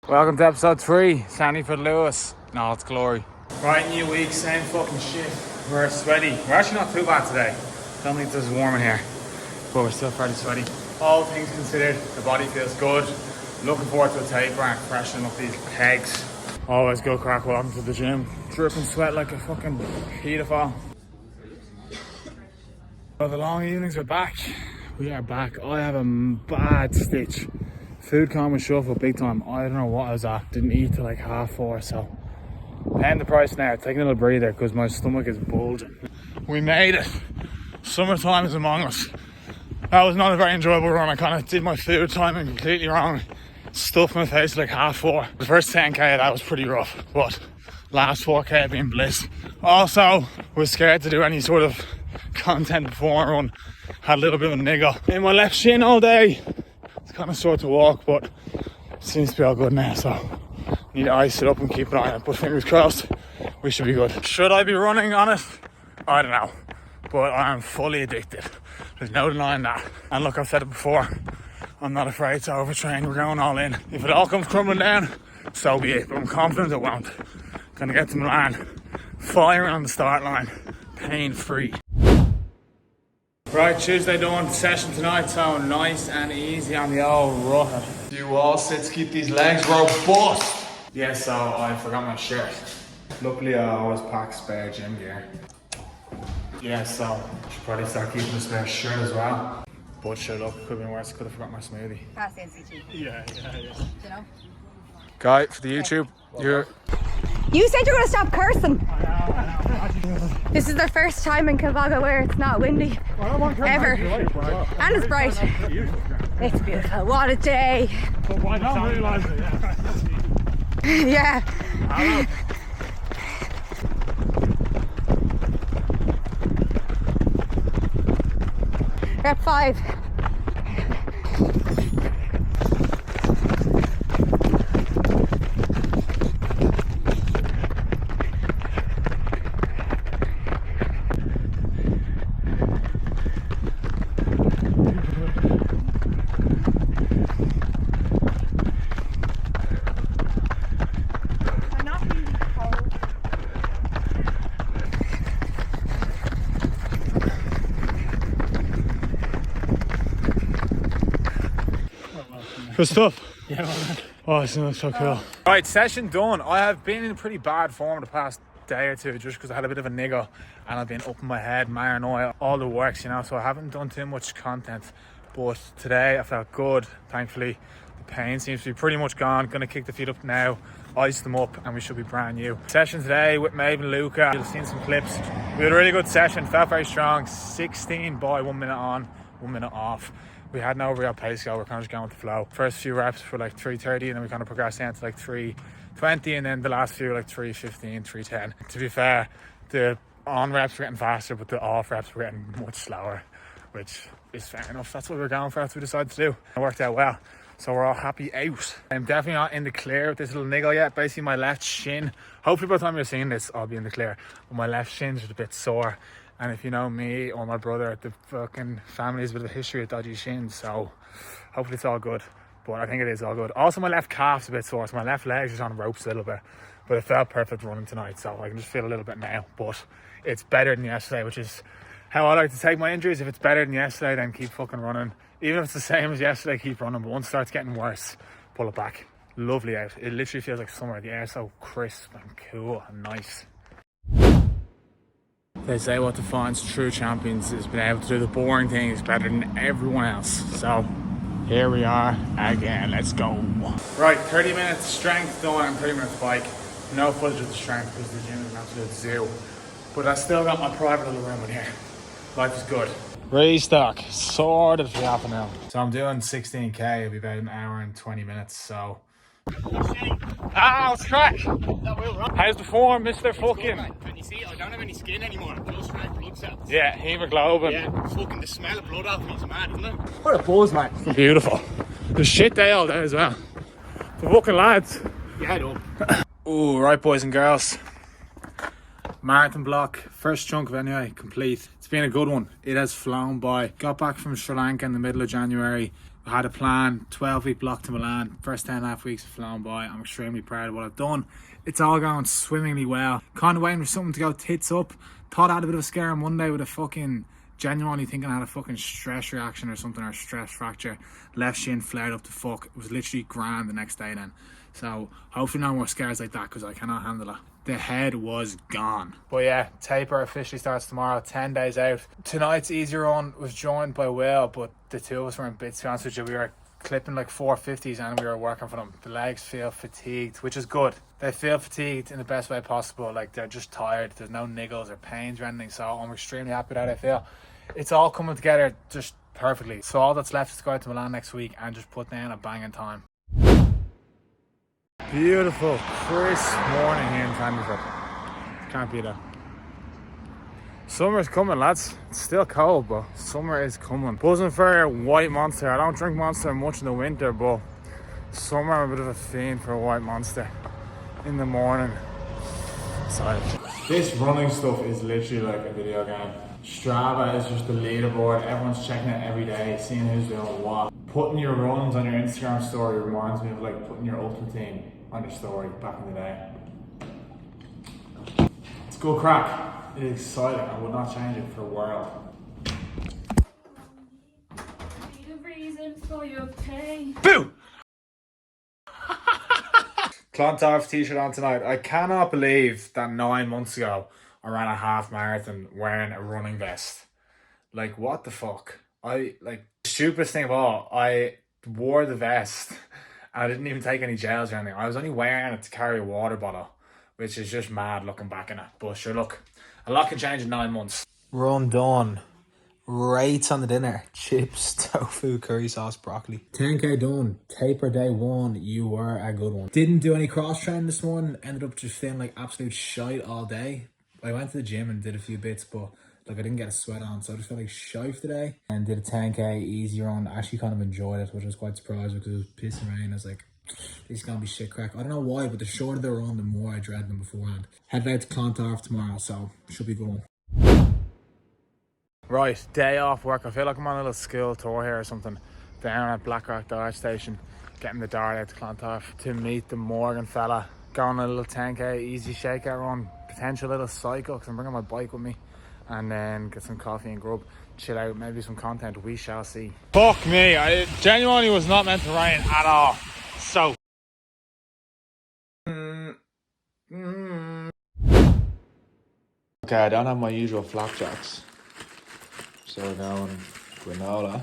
Welcome to episode 3, Sandyford Lewis. No, it's glory. Right, new week, same fucking shit. We're sweaty. We're actually not too bad today. Don't think it's warm in here, but we're still fairly sweaty. All things considered, the body feels good. Looking forward to a taper and freshening up these pegs. Always good crack walking to the gym. Dripping sweat like a fucking pedophile. Well, the long evenings are back. We are back. I have a bad stitch. Food coma shuffle big time. I don't know what I was at. Didn't eat till like 4:30, so paying the price now. Taking a little breather because my stomach is bulging. We made it. Summertime is among us. That was not a very enjoyable run. I kind of did my food timing completely wrong. Stuffed my face like 4:30. The first 10k of that was pretty rough, but last 4k have been bliss. Also, was scared to do any sort of content before I run. Had a little bit of a niggle in my left shin all day. It's kind of sore to walk, but it seems to be all good now, so need to ice it up and keep an eye on it. But fingers crossed, we should be good. Should I be running on it? I don't know, but I am fully addicted. There's no denying that. And look, I've said it before, I'm not afraid to overtrain. We're going all in. If it all comes crumbling down, so be it, but I'm confident it won't. Gonna get to Milan, firing on the start line, pain free. Right, Tuesday done, session tonight, so nice and easy on the old rutter. Do wall sits, keep these legs robust. Yeah, so I forgot my shirt. Luckily I always pack spare gym gear. Yeah, so I should probably start keeping a spare shirt as well. But shit, look, could have been worse, could have forgot my smoothie. Pass the NCT. Yeah. You know? Guy, for the YouTube, You said you're going to stop cursing. I know. This is the first time in Kilvaga where it's not windy. Ever. And it's bright. It's beautiful. What a day. But why not realise it? Yeah. Rep 5. Good stuff. Yeah, man. Oh, it smells so cool. Right, session done. I have been in pretty bad form the past day or two just because I had a bit of a niggle and I've been up in my head, paranoia, all the works, you know, so I haven't done too much content. But today I felt good, thankfully. The pain seems to be pretty much gone. Gonna kick the feet up now, ice them up, and we should be brand new. Session today with Maeve and Luca. You'll have seen some clips. We had a really good session, felt very strong. 16 by 1 minute on, 1 minute off. We had no real pace go, we're kind of just going with the flow. First few reps for like 3:30 and then we kind of progressed down to like 3:20 and then the last few like 3:15, 3:10. To be fair, the on reps were getting faster but the off reps were getting much slower, which is fair enough. That's what we were going for, that's what we decided to do. It worked out well, so we're all happy out. I'm definitely not in the clear with this little niggle yet. Basically my left shin, hopefully by the time you're seeing this I'll be in the clear, but my left shin's a bit sore. And if you know me or my brother, the fucking family has a bit of a history of dodgy shins, so hopefully it's all good. But I think it is all good. Also my left calf's a bit sore, so my left leg's just on ropes a little bit. But it felt perfect running tonight, so I can just feel a little bit now. But it's better than yesterday, which is how I like to take my injuries. If it's better than yesterday, then keep fucking running. Even if it's the same as yesterday, keep running. But once it starts getting worse, pull it back. Lovely out. It literally feels like summer. The air's so crisp and cool and nice. They say what defines true champions is being able to do the boring things better than everyone else. So here we are again, let's go. Right, 30 minutes strength done and 30 minutes bike. No footage of the strength because the gym is an absolute zoo. But I still got my private little room in here. Life is good. Restock, sorted for half an hour. So I'm doing 16k, it'll be about an hour and 20 minutes, so. What's crack? How's the form, Mr. Fucking? Can you see? I don't have any skin anymore. I'm just red blood cells. Yeah, hemoglobin. Yeah, fucking the smell of blood off me is mad, isn't it? What a buzz, man. Beautiful. There's shit day all day as well. The fucking lads. Yeah, I know. Ooh, right, boys and girls. Marathon block, first chunk of anyway, complete. It's been a good one. It has flown by. Got back from Sri Lanka in the middle of January. I had a plan, 12-week block to Milan. First 10.5 weeks have flown by. I'm extremely proud of what I've done. It's all going swimmingly well. Kind of waiting for something to go tits up. Thought I had a bit of a scare on Monday with a fucking, genuinely thinking I had a fucking stress reaction or something, or a stress fracture. Left shin flared up to fuck. It was literally grand the next day then. So hopefully no more scares like that, because I cannot handle it. The head was gone. But yeah, taper officially starts tomorrow, 10 days out. Tonight's easy run was joined by Will, but the two of us were in bits, to be honest with you. We were clipping like 450s and we were working for them. The legs feel fatigued, which is good. They feel fatigued in the best way possible. Like, they're just tired. There's no niggles or pains or anything. So I'm extremely happy with how they feel. It's all coming together just perfectly. So all that's left is to go out to Milan next week and just put down a banging time. Beautiful, crisp morning here in Candleford. Can't beat that. Summer's coming, lads. It's still cold, but summer is coming. Buzzing for a white Monster. I don't drink Monster much in the winter, but summer I'm a bit of a fiend for a white Monster in the morning. Sorry. This running stuff is literally like a video game. Strava is just the leaderboard. Everyone's checking it every day, seeing who's doing what. Putting your runs on your Instagram story reminds me of like putting your Ultimate Team on your story back in the day. It's good crack. It is exciting. I would not change it for the world. Need a reason for your pain. Boo! Clontarf t-shirt on tonight. I cannot believe that 9 months ago I ran a half marathon wearing a running vest. Like, what the fuck? The stupidest thing of all, I wore the vest and I didn't even take any gels or anything. I was only wearing it to carry a water bottle, which is just mad looking back in it. But sure, look, a lot can change in 9 months. Run done. Rates on the dinner. Chips, tofu, curry sauce, broccoli. 10k done. Taper day 1. You were a good one. Didn't do any cross training this morning. Ended up just feeling like absolute shite all day. I went to the gym and did a few bits, but like I didn't get a sweat on, so I just felt like shite today. And did a 10k easy run. Actually kind of enjoyed it, which I was quite surprised because it was pissing rain. I was like, this is gonna be shit crack. I don't know why, but the shorter the run, the more I dread them beforehand. Headed out to Clontarf tomorrow, so should be good one. Right, day off work. I feel like I'm on a little school tour here or something. Down at Blackrock Dart Station, getting the dart out to Clontarf to meet the Morgan fella. Going a little 10k easy shakeout run, potential little cycle because I'm bringing my bike with me, and then get some coffee and grub, chill out, maybe some content, we shall see. Fuck me, it genuinely was not meant to rain at all. So Okay, I don't have my usual flapjacks, so we're going granola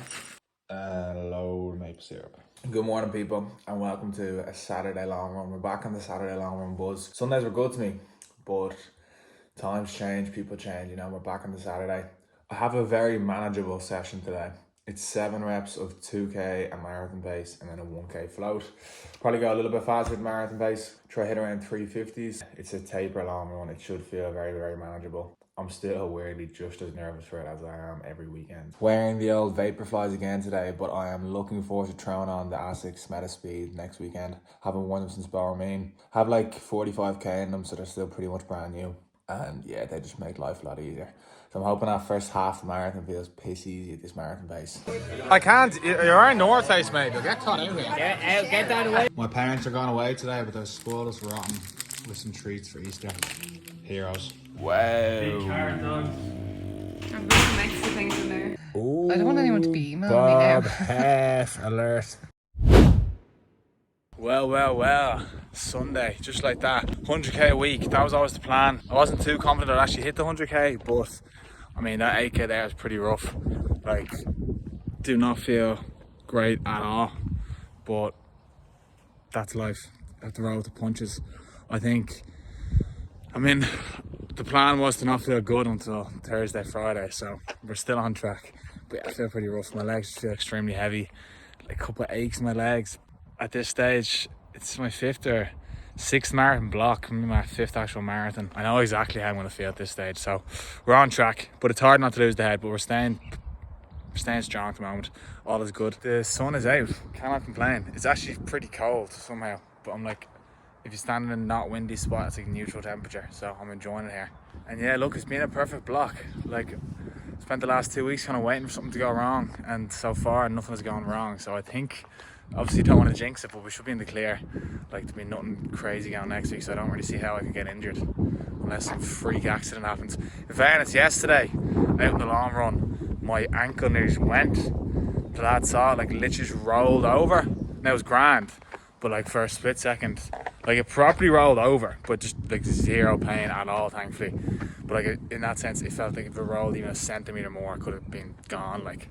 and low maple syrup. Good morning, people, and welcome to a Saturday long run. We're back on the Saturday long run buzz. Sundays were good to me, but times change, people change, you know, we're back on the Saturday. I have a very manageable session today. It's 7 reps of 2k at marathon pace and then a 1k float. Probably go a little bit faster with marathon pace. Try hit around 350s. It's a taper long run. It should feel very, very manageable. I'm still weirdly just as nervous for it as I am every weekend. Wearing the old Vaporflies again today, but I am looking forward to throwing on the Asics Metaspeed next weekend. Haven't worn them since Bowermean. Have like 45k in them, so they're still pretty much brand new. And yeah, they just make life a lot easier. So I'm hoping that first half of the marathon feels piss easy at this marathon pace. I can't, you're in North Face, mate. You'll get caught out here. Yeah, get that away. My parents are gone away today, but they've spoiled us rotten with some treats for Easter. Heroes. Wow. I'm putting some extra things in there. Ooh, I don't want anyone to be emailing me now. Half alert. Well, Sunday, just like that. 100k a week, that was always the plan. I wasn't too confident I'd actually hit the 100k, but I mean, that 8k there is pretty rough. Like, do not feel great at all, but that's life. You have to roll with the punches. I mean, the plan was to not feel good until Thursday, Friday, so we're still on track. But yeah, I feel pretty rough. My legs feel extremely heavy, like a couple of aches in my legs. At this stage, it's my 5th or 6th marathon block, my 5th actual marathon. I know exactly how I'm going to feel at this stage, so we're on track. But it's hard not to lose the head, but we're staying strong at the moment. All is good. The sun is out, cannot complain. It's actually pretty cold somehow, but I'm like, if you stand in a not windy spot, it's like neutral temperature, so I'm enjoying it here. And yeah, look, it's been a perfect block. Like, spent the last 2 weeks kind of waiting for something to go wrong, and so far nothing has gone wrong. So I think, obviously don't want to jinx it, but we should be in the clear. Like, to be nothing crazy going next week, so I don't really see how I could get injured unless some freak accident happens. In fairness, yesterday out in the long run, my ankle nearly went. The lad saw it, like literally just rolled over. Now it was grand, but like for a split second, like it properly rolled over, but just like zero pain at all, thankfully. But like in that sense, it felt like if it rolled even a centimetre more, it could have been gone. Like,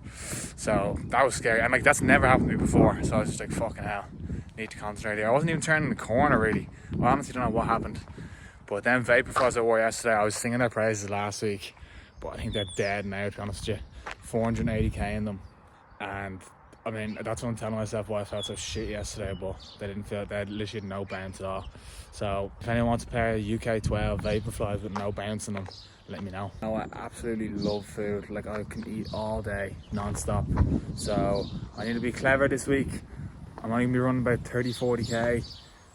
so that was scary, and like that's never happened to me before. So I was just like, fucking hell, need to concentrate here. I wasn't even turning the corner really. I honestly don't know what happened. But then Vaporflies I wore yesterday, I was singing their praises last week, but I think they're dead now, to be honest with you. 480k in them, and I mean, that's what I'm telling myself why I felt so shit yesterday, but they had literally no bounce at all. So if anyone wants a pair of UK 12 Vaporflies with no bounce in them, let me know. No, I absolutely love food. Like, I can eat all day non-stop, so I need to be clever this week. I'm only gonna be running about 30-40k,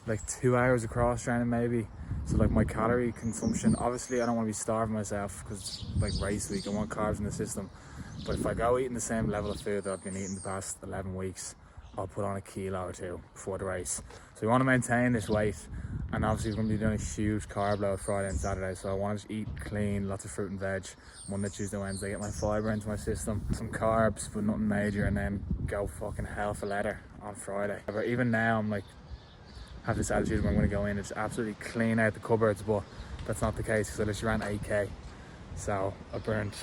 like 2 hours of cross training maybe. So like my calorie consumption, obviously I don't want to be starving myself because like race week, I want carbs in the system. But if I go eating the same level of food that I've been eating the past 11 weeks, I'll put on a kilo or two before the race. So we want to maintain this weight, and obviously we're going to be doing a huge carb load Friday and Saturday. So I want to just eat clean, lots of fruit and veg, Monday, Tuesday, Wednesday, get my fibre into my system, some carbs but nothing major, and then go fucking hell for leather on Friday. But even now I'm like, have this attitude where I'm going to go in and just absolutely clean out the cupboards, but that's not the case because I literally ran 8k. So I burned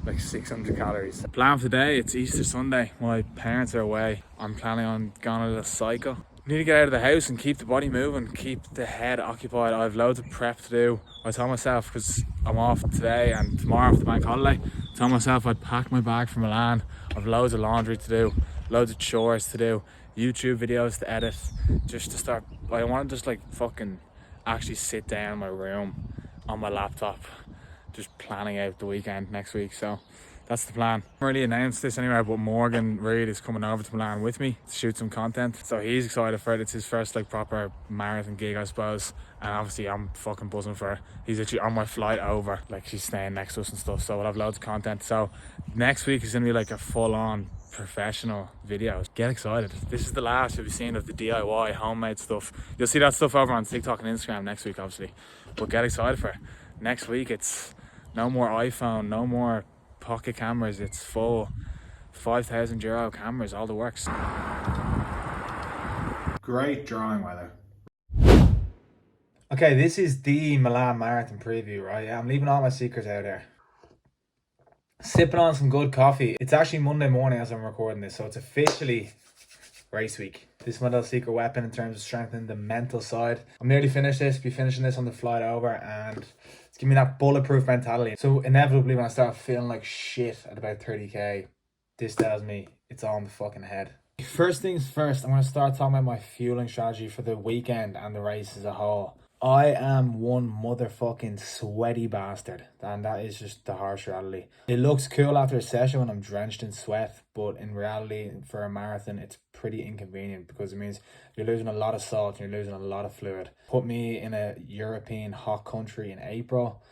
like 600 calories. Plan for today, it's Easter Sunday. My parents are away. I'm planning on going on a little cycle. Need to get out of the house and keep the body moving, keep the head occupied. I have loads of prep to do. I told myself, because I'm off today and tomorrow after the bank holiday, I told myself I'd pack my bag for Milan. I've loads of laundry to do, loads of chores to do, YouTube videos to edit, just to start. I want to just like fucking actually sit down in my room on my laptop, just planning out the weekend next week. So that's the plan. I haven't really announced this anywhere, but Morgan Reid is coming over to Milan with me to shoot some content. So he's excited for it. It's his first like proper marathon gig, I suppose. And obviously I'm fucking buzzing for her. He's actually on my flight over. Like, she's staying next to us and stuff. So we'll have loads of content. So next week is going to be like a full-on professional video. Get excited. This is the last you'll be seeing of the DIY homemade stuff. You'll see that stuff over on TikTok and Instagram next week, obviously. But get excited for it. Next week, it's no more iPhone, no more pocket cameras. It's full €5,000 cameras, all the works. Great drawing weather. Okay, this is the Milan Marathon preview, right? Yeah, I'm leaving all my secrets out there. Sipping on some good coffee. It's actually Monday morning as I'm recording this, so it's officially race week. This is my little secret weapon in terms of strengthening the mental side. I'm nearly finished this, be finishing this on the flight over, and it's giving me that bulletproof mentality. So inevitably when I start feeling like shit at about 30k, this tells me it's all in the fucking head. First things first, I'm going to start talking about my fueling strategy for the weekend and the race as a whole. I am one motherfucking sweaty bastard, and that is just the harsh reality. It looks cool after a session when I'm drenched in sweat, but in reality for a marathon it's pretty inconvenient because it means you're losing a lot of salt and you're losing a lot of fluid. Put me in a European hot country in April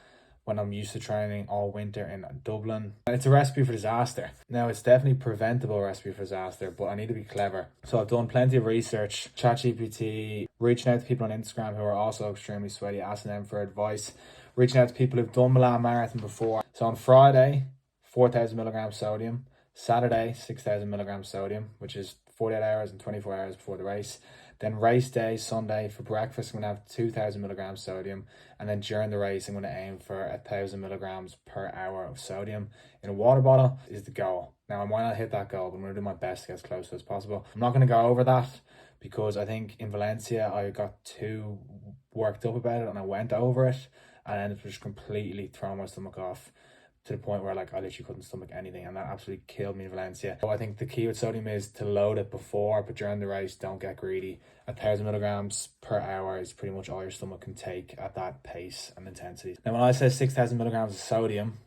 when I'm used to training all winter in Dublin. It's a recipe for disaster. Now, it's definitely a preventable recipe for disaster, but I need to be clever. So I've done plenty of research, ChatGPT, reaching out to people on Instagram who are also extremely sweaty, asking them for advice, reaching out to people who've done Milan Marathon before. So on Friday, 4,000 milligrams sodium. Saturday, 6,000 milligrams sodium, which is 48 hours and 24 hours before the race. Then race day, Sunday, for breakfast, I'm going to have 2,000 milligrams sodium. And then during the race, I'm going to aim for 1,000 milligrams per hour of sodium in a water bottle is the goal. Now, I might not hit that goal, but I'm going to do my best to get as close as possible. I'm not going to go over that because I think in Valencia, I got too worked up about it and I went over it and ended up just completely throwing my stomach off to the point where like I literally couldn't stomach anything, and that absolutely killed me in Valencia. So I think the key with sodium is to load it before, but during the race, don't get greedy. 1,000 milligrams per hour is pretty much all your stomach can take at that pace and intensity. Now, when I say 6,000 milligrams of sodium,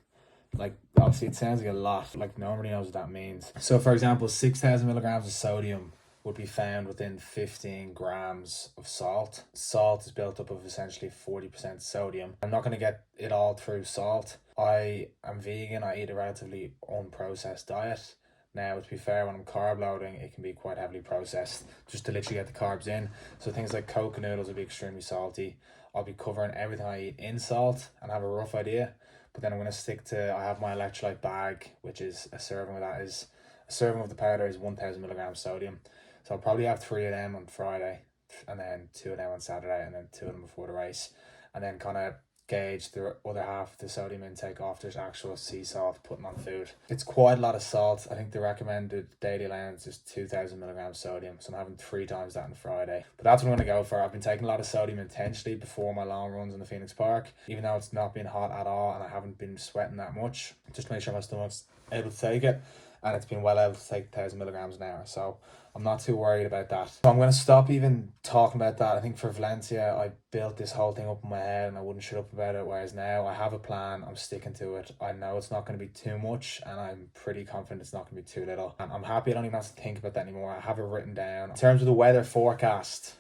like obviously it sounds like a lot, like nobody knows what that means. So for example, 6,000 milligrams of sodium would be found within 15 grams of salt. Salt is built up of essentially 40% sodium. I'm not going to get it all through salt. I am vegan. I eat a relatively unprocessed diet. Now, to be fair, when I'm carb loading, it can be quite heavily processed just to literally get the carbs in. So things like Coke noodles will be extremely salty. I'll be covering everything I eat in salt and have a rough idea. But then I'm going to stick to, I have my electrolyte bag, which is a serving of the powder is 1000 milligrams sodium. So I'll probably have 3 of them on Friday, and then 2 of them on Saturday, and then 2 of them before the race. And then kind of gauge the other half of the sodium intake after actual sea salt putting on food. It's quite a lot of salt. I think the recommended daily allowance is 2000 milligrams sodium, so I'm having 3 times that on Friday. But that's what I'm going to go for. I've been taking a lot of sodium intentionally before my long runs in the Phoenix Park, even though it's not been hot at all and I haven't been sweating that much, just to make sure my stomach's able to take it. And it's been well able to take 1000 milligrams an hour, so I'm not too worried about that. So I'm going to stop even talking about that. I think for Valencia, I built this whole thing up in my head and I wouldn't shut up about it, whereas now I have a plan, I'm sticking to it. I know it's not going to be too much, and I'm pretty confident it's not going to be too little. And I'm happy I don't even have to think about that anymore. I have it written down. In terms of the weather forecast,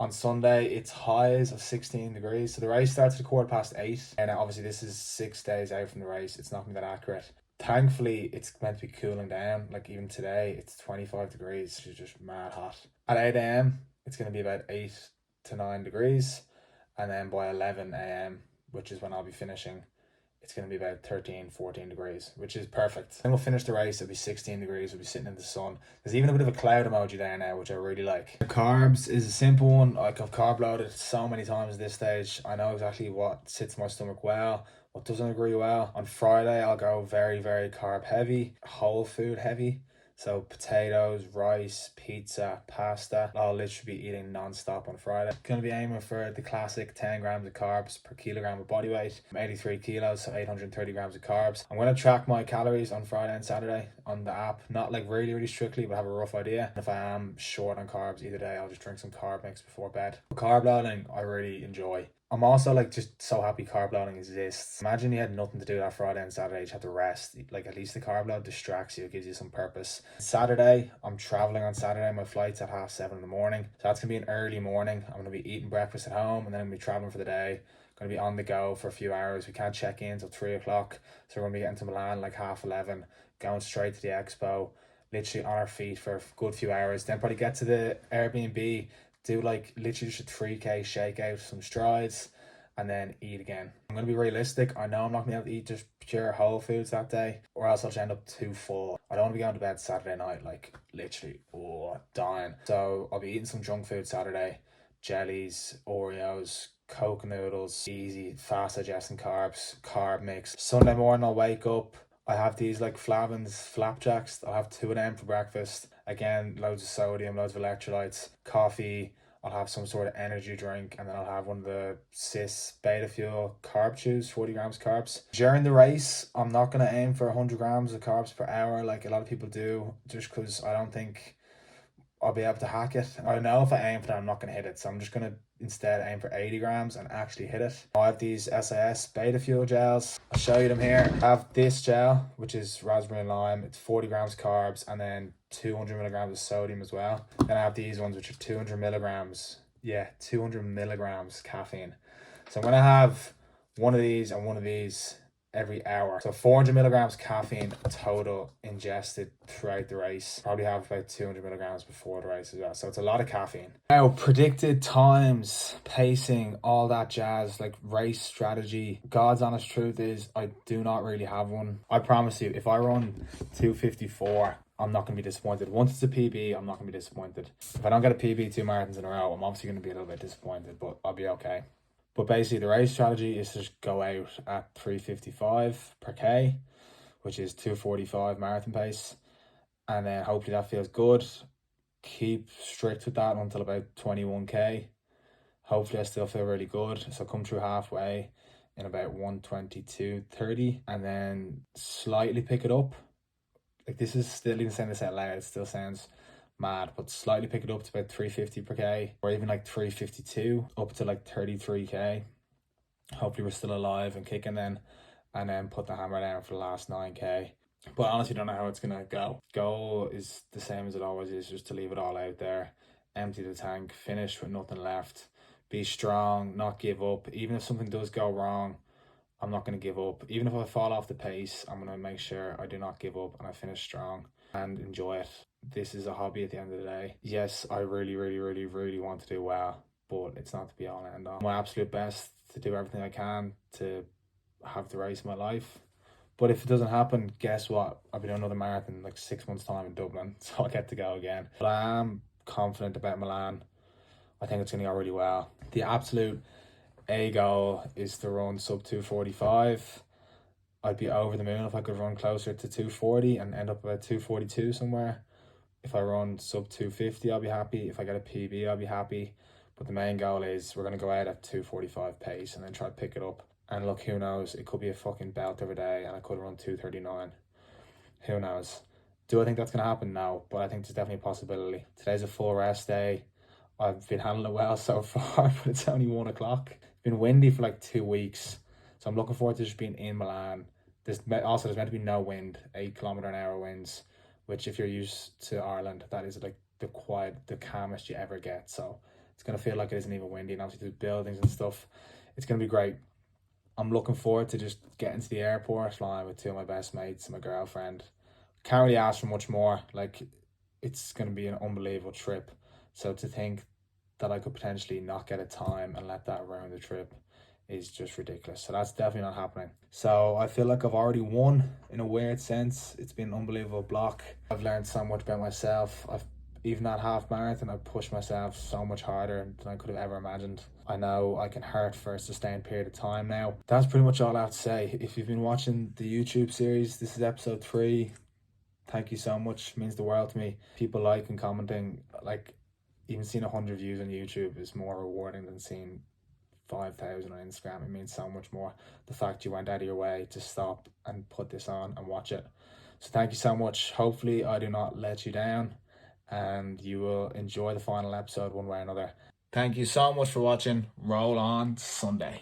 on Sunday, it's highs of 16 degrees. So the race starts at 8:15. And obviously this is 6 days out from the race. It's not going to be that accurate. Thankfully, it's meant to be cooling down. Like even today, it's 25 degrees. It's just mad hot. At 8 a.m, it's going to be about 8 to 9 degrees. And then by 11 a.m, which is when I'll be finishing, it's going to be about 13, 14 degrees, which is perfect. Then we'll finish the race. It'll be 16 degrees. We'll be sitting in the sun. There's even a bit of a cloud emoji there now, which I really like. The carbs is a simple one. Like I've carb loaded so many times at this stage. I know exactly what sits my stomach well, what doesn't agree well. On Friday, I'll go very, very carb heavy, whole food heavy. So potatoes, rice, pizza, pasta. I'll literally be eating non-stop on Friday. Going to be aiming for the classic 10 grams of carbs per kilogram of body weight. I'm 83 kilos, so 830 grams of carbs. I'm going to track my calories on Friday and Saturday on the app. Not like really, really strictly, but have a rough idea. And if I am short on carbs either day, I'll just drink some carb mix before bed. Carb loading, I really enjoy. I'm also like just so happy carb loading exists. Imagine you had nothing to do that Friday and Saturday, you just have to rest. Like at least the carb load distracts you, it gives you some purpose. Saturday, I'm traveling on Saturday. My flight's at 7:30 in the morning. So that's gonna be an early morning. I'm gonna be eating breakfast at home and then I'm gonna be traveling for the day. Gonna be on the go for a few hours. We can't check in until 3 o'clock. So we're gonna be getting to Milan like 11:30, going straight to the expo, literally on our feet for a good few hours. Then probably get to the Airbnb, do like literally just a 3K shake out, some strides, and then eat again. I'm going to be realistic. I know I'm not going to be able to eat just pure whole foods that day, or else I'll just end up too full. I don't want to be going to bed Saturday night, like literally, dying. So I'll be eating some junk food Saturday, jellies, Oreos, Coke noodles, easy, fast digesting carbs, carb mix. Sunday morning I'll wake up, I have these like Flavin's flapjacks. I'll have 2 of them for breakfast. Again, loads of sodium, loads of electrolytes, coffee. I'll have some sort of energy drink, and then I'll have one of the Cis Beta Fuel carb chews, 40 grams carbs. During the race, I'm not going to aim for 100 grams of carbs per hour like a lot of people do, just because I don't think I'll be able to hack it. I know if I aim for that, I'm not going to hit it. So I'm just going to instead aim for 80 grams and actually hit it. I have these SAS Beta Fuel gels. I'll show you them here. I have this gel, which is raspberry and lime. It's 40 grams carbs and then 200 milligrams of sodium as well. Then I have these ones, which are 200 milligrams. Yeah, 200 milligrams caffeine. So I'm going to have one of these and one of these every hour. So 400 milligrams caffeine total ingested throughout the race. Probably have about 200 milligrams before the race as well. So it's a lot of caffeine. Now, predicted times, pacing, all that jazz, like race strategy. God's honest truth is I do not really have one. I promise you, if I run 2:54, I'm not going to be disappointed. Once it's a PB, I'm not going to be disappointed. If I don't get a PB 2 marathons in a row, I'm obviously going to be a little bit disappointed, but I'll be okay. But basically the race strategy is to just go out at 3:55 per K, which is 2:45 marathon pace. And then hopefully that feels good. Keep strict with that until about 21K. Hopefully I still feel really good. So come through halfway in about 1:22:30 and then slightly pick it up. Like this is still, even saying this out loud, it still sounds mad, but slightly pick it up to about 350 per K or even like 352 up to like 33K. Hopefully we're still alive and kicking then, and then put the hammer down for the last 9K. But I honestly don't know how it's gonna go. Goal is the same as it always is, just to leave it all out there, empty the tank, finish with nothing left, be strong, not give up. Even if something does go wrong, I'm not going to give up. Even if I fall off the pace, I'm going to make sure I do not give up and I finish strong and enjoy it. This is a hobby at the end of the day. Yes, I really, really, really, really want to do well, but it's not to be all and end all. My absolute best to do everything I can to have the race of my life. But if it doesn't happen, guess what? I'll be doing another marathon in like 6 months' time in Dublin, so I'll get to go again. But I am confident about Milan. I think it's going to go really well. The absolute A goal is to run sub 245. I'd be over the moon if I could run closer to 240 and end up about 242 somewhere. If I run sub 250, I'll be happy. If I get a PB, I'll be happy. But the main goal is we're going to go out at 245 pace and then try to pick it up. And look, who knows? It could be a fucking belt every day and I could run 239. Who knows? Do I think that's going to happen? No, but I think there's definitely a possibility. Today's a full rest day. I've been handling it well so far, but it's only 1 o'clock. It's been windy for like 2 weeks, so I'm looking forward to just being in Milan. There's meant to be no wind, 8 km/h winds, which if you're used to Ireland, that is like the calmest you ever get. So it's going to feel like it isn't even windy, and obviously there's buildings and stuff. It's going to be great. I'm looking forward to just getting to the airport, flying with 2 of my best mates and my girlfriend. Can't really ask for much more. Like, it's going to be an unbelievable trip. So to think that I could potentially not get a time and let that ruin the trip is just ridiculous. So that's definitely not happening. So I feel like I've already won in a weird sense. It's been an unbelievable block. I've learned so much about myself. Even that half marathon, I pushed myself so much harder than I could have ever imagined. I know I can hurt for a sustained period of time now. That's pretty much all I have to say. If you've been watching the YouTube series, this is episode 3. Thank you so much. It means the world to me. People like and commenting, like even seeing 100 views on YouTube is more rewarding than seeing 5,000 on Instagram. It means so much more. The fact you went out of your way to stop and put this on and watch it. So thank you so much. Hopefully I do not let you down and you will enjoy the final episode one way or another. Thank you so much for watching. Roll on Sunday.